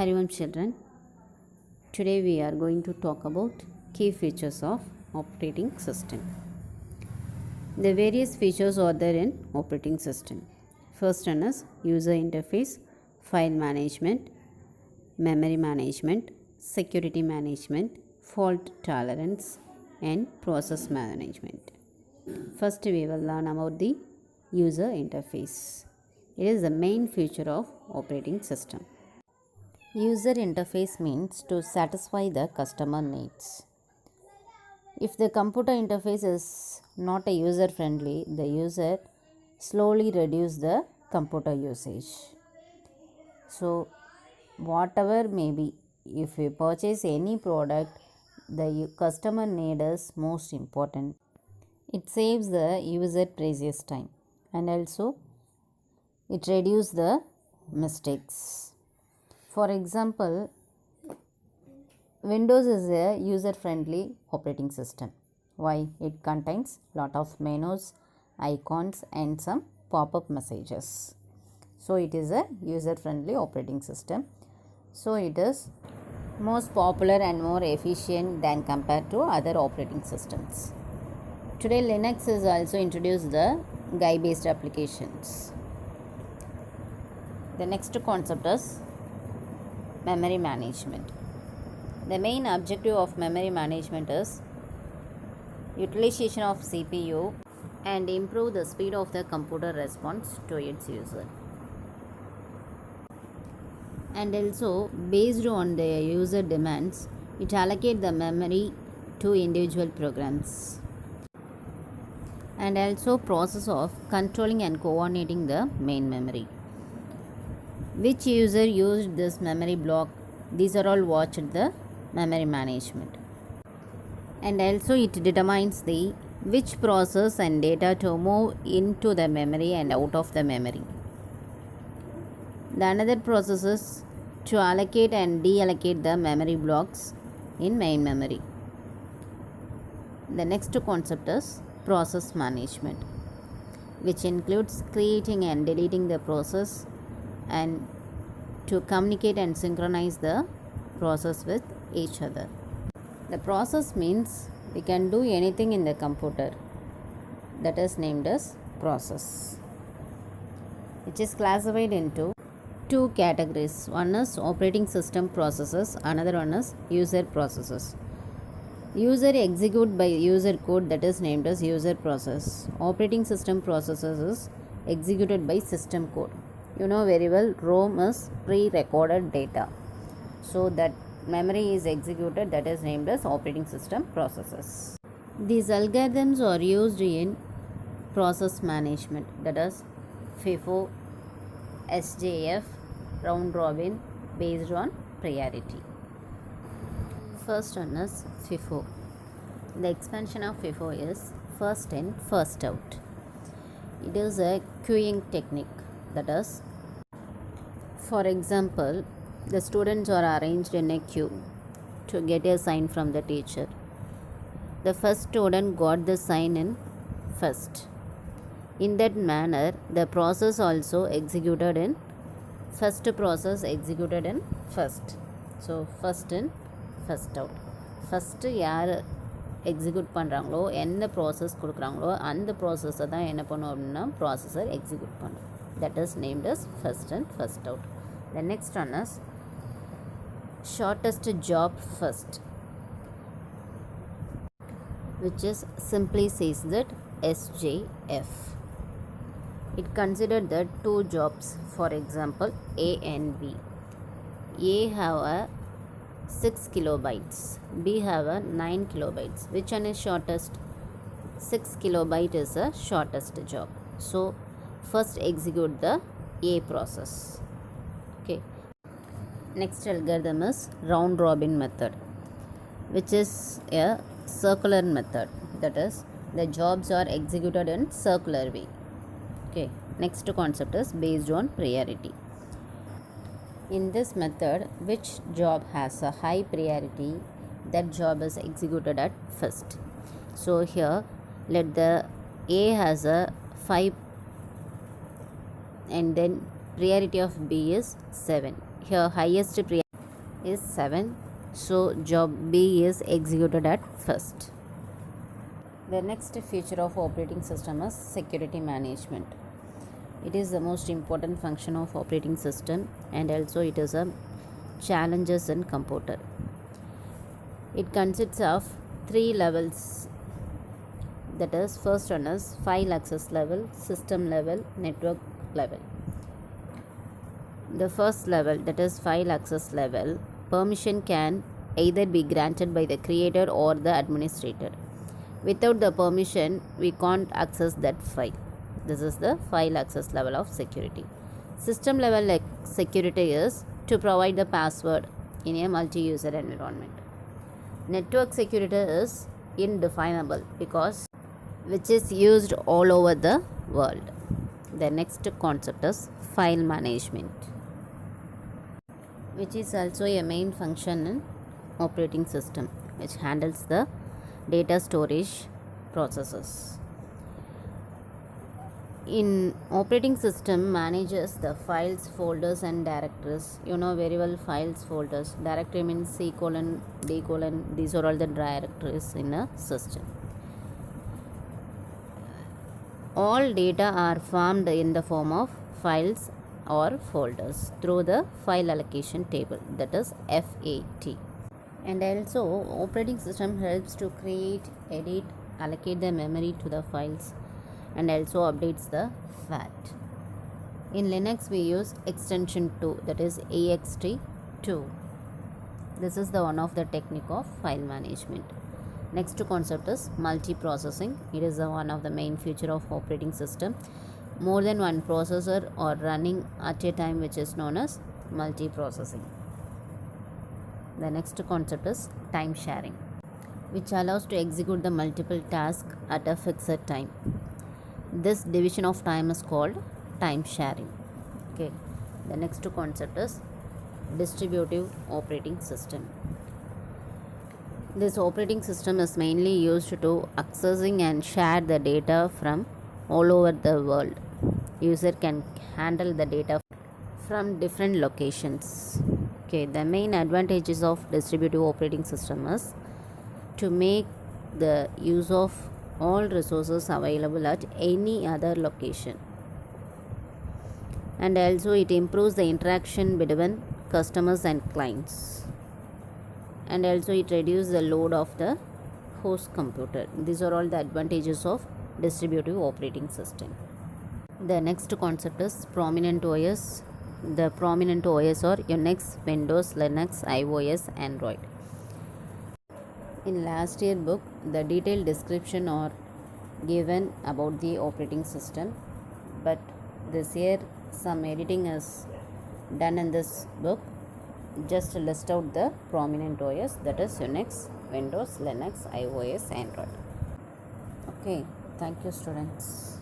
Harivam children, today we are going to talk about key features of operating system. The various features are there in operating system. First one is user interface, file management, memory management, security management, fault tolerance and process management. First we will learn about the user interface. It is the main feature of operating system. User interface means to satisfy the customer needs. If the computer interface is not a user friendly, the user slowly reduce the computer usage. So whatever may be, if you purchase any product, the customer need is most important. It saves the user precious time and also it reduces the mistakes. For example, Windows is a user-friendly operating system. Why? It contains lot of menus, icons and some pop-up messages. So it is a user-friendly operating system. So it is most popular and more efficient than compared to other operating systems. Today Linux has also introduced the GUI-based applications. The next concept is memory management. The main objective of memory management is utilization of CPU and improve the speed of the computer response to its user. And also based on the user demands, it allocates the memory to individual programs. And also process of controlling and coordinating the main memory. Which user used this memory block? These are all watched the memory management. And also it determines the which process and data to move into the memory and out of the memory. The another process is to allocate and deallocate the memory blocks in main memory. The next concept is process management, which includes creating and deleting the process and to communicate and synchronize the process with each other. The process means we can do anything in the computer, that is named as process, which is classified into two categories. One is operating system processes, another one is user processes. User execute by user code, that is named as user process. Operating system processes is executed by system code. You know very well, ROM is pre-recorded data. So that memory is executed, that is named as operating system processes. These algorithms are used in process management, that is FIFO, SJF, round robin based on priority. First one is FIFO. The expansion of FIFO is first in, first out. It is a queuing technique. That is, for example, the students are arranged in a queue to get a sign from the teacher. The first student got the sign in first. In that manner, the process also executed in first process executed in first. So, first in, first out. First யார் execute பண்ணுறாங்களோ எந்த process கொடுக்குறாங்களோ அந்த ப்ராசஸை தான் என்ன பண்ணும் அப்படின்னா ப்ராசஸர் எக்ஸிக்யூட் பண்ணும். That is named as first in, first out. The next one is shortest job first, which is simply says that SJF. It considered the two jobs, for example A and B. A have a 6 kilobytes, B have a 9 kilobytes. Which one is shortest? 6 kilobyte is the shortest job. So first execute the A process. Okay. Next algorithm is round robin method, which is a circular method. That is, the jobs are executed in circular way. Okay. Next concept is based on priority. In this method, which job has a high priority, that job is executed at first. So here, let the A has a 5 and then priority of B is 7. Here highest priority is 7, so job B is executed at first. The next feature of operating system is security management. It is the most important function of operating system, and also it is a challenges in computer. It consists of 3 levels, that is first one is file access level, system level, network level. The first level, that is file access level, permission can either be granted by the creator or the administrator. Without the permission, we can't access that file. This is the file access level of security. System level security is to provide the password in a multi-user environment. Network security is indefinable because which is used all over the world. The next concept is file management, which is also a main function in operating system, which handles the data storage processes. In operating system manages the files, folders and directories. You know very well files, folders. Directory means C colon, D colon. These are all the directories in a system. All data are formed in the form of files or folders through the file allocation table, that is FAT. And also operating system helps to create, edit, allocate the memory to the files, and also updates the FAT. In Linux we use extension 2, that is ext2. This is the one of the technique of file management. Next concept is multiprocessing. It is one of the main feature of operating system. More than one processor are running at a time, which is known as multiprocessing. The next concept is time sharing, which allows to execute the multiple tasks at a fixed time. This division of time is called time sharing. Okay. The next concept is distributive operating system. This operating system is mainly used to accessing and share the data from all over the world. User can handle the data from different locations. Okay, the main advantages of distributive operating system is to make the use of all resources available at any other location, and also it improves the interaction between customers and clients, and also it reduces the load of the host computer. These are all the advantages of distributive operating system. The next concept is prominent OS. The prominent OS are Unix, Windows, Linux, iOS, Android. In last year book, the detailed description are given about the operating system, but this year some editing is done in this book. Just list out the prominent OS, that is Unix, Windows, Linux, iOS, Android. Okay, thank you students.